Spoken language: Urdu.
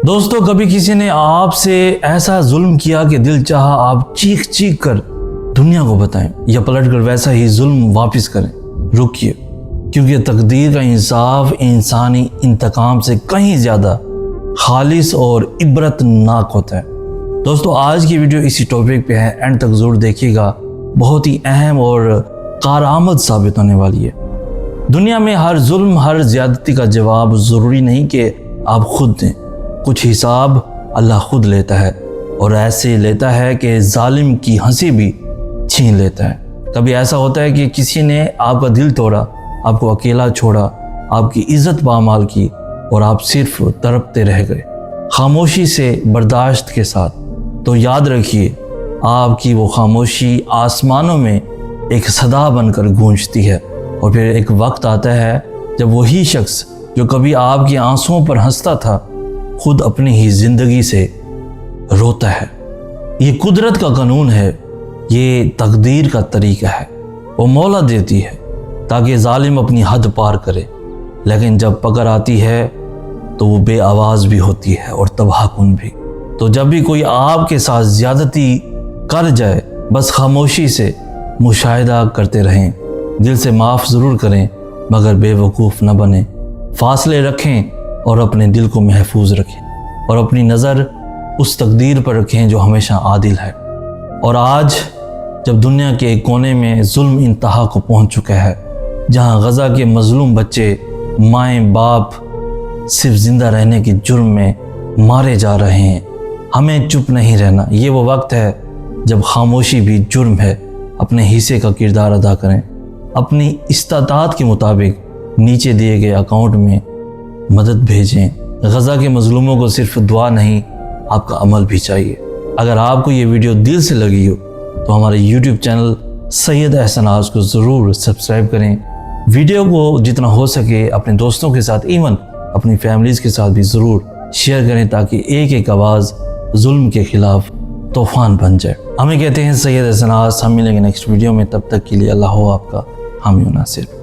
دوستو کبھی کسی نے آپ سے ایسا ظلم کیا کہ دل چاہا آپ چیخ چیخ کر دنیا کو بتائیں یا پلٹ کر ویسا ہی ظلم واپس کریں؟ رکیے، کیونکہ تقدیر کا انصاف انسانی انتقام سے کہیں زیادہ خالص اور عبرت ناک ہوتا ہے۔ دوستو آج کی ویڈیو اسی ٹاپک پہ ہے، اینڈ تک ضرور دیکھیے گا، بہت ہی اہم اور کارآمد ثابت ہونے والی ہے۔ دنیا میں ہر ظلم، ہر زیادتی کا جواب ضروری نہیں کہ آپ خود دیں، کچھ حساب اللہ خود لیتا ہے، اور ایسے لیتا ہے کہ ظالم کی ہنسی بھی چھین لیتا ہے۔ کبھی ایسا ہوتا ہے کہ کسی نے آپ کا دل توڑا، آپ کو اکیلا چھوڑا، آپ کی عزت پامال کی، اور آپ صرف تڑپتے رہ گئے خاموشی سے، برداشت کے ساتھ۔ تو یاد رکھیے، آپ کی وہ خاموشی آسمانوں میں ایک صدا بن کر گونجتی ہے، اور پھر ایک وقت آتا ہے جب وہی شخص جو کبھی آپ کے آنسوؤں پر ہنستا تھا، خود اپنی ہی زندگی سے روتا ہے۔ یہ قدرت کا قانون ہے، یہ تقدیر کا طریقہ ہے۔ وہ مولا دیتی ہے تاکہ ظالم اپنی حد پار کرے، لیکن جب پکڑ آتی ہے تو وہ بے آواز بھی ہوتی ہے اور تباہ کن بھی۔ تو جب بھی کوئی آپ کے ساتھ زیادتی کر جائے، بس خاموشی سے مشاہدہ کرتے رہیں، دل سے معاف ضرور کریں مگر بے وقوف نہ بنیں، فاصلے رکھیں اور اپنے دل کو محفوظ رکھیں، اور اپنی نظر اس تقدیر پر رکھیں جو ہمیشہ عادل ہے۔ اور آج جب دنیا کے ایک کونے میں ظلم انتہا کو پہنچ چکا ہے، جہاں غزہ کے مظلوم بچے، مائیں باپ صرف زندہ رہنے کے جرم میں مارے جا رہے ہیں، ہمیں چپ نہیں رہنا۔ یہ وہ وقت ہے جب خاموشی بھی جرم ہے۔ اپنے حصے کا کردار ادا کریں، اپنی استطاعت کے مطابق نیچے دیے گئے اکاؤنٹ میں مدد بھیجیں۔ غزہ کے مظلوموں کو صرف دعا نہیں، آپ کا عمل بھی چاہیے۔ اگر آپ کو یہ ویڈیو دل سے لگی ہو تو ہمارے یوٹیوب چینل سید احسناز کو ضرور سبسکرائب کریں۔ ویڈیو کو جتنا ہو سکے اپنے دوستوں کے ساتھ، ایون اپنی فیملیز کے ساتھ بھی ضرور شیئر کریں، تاکہ ایک ایک آواز ظلم کے خلاف طوفان بن جائے۔ ہمیں کہتے ہیں سید احسناز۔ ہم ملیں گے نیکسٹ ویڈیو میں، تب تک کے لیے اللہ ہو آپ کا حامی و ناصر۔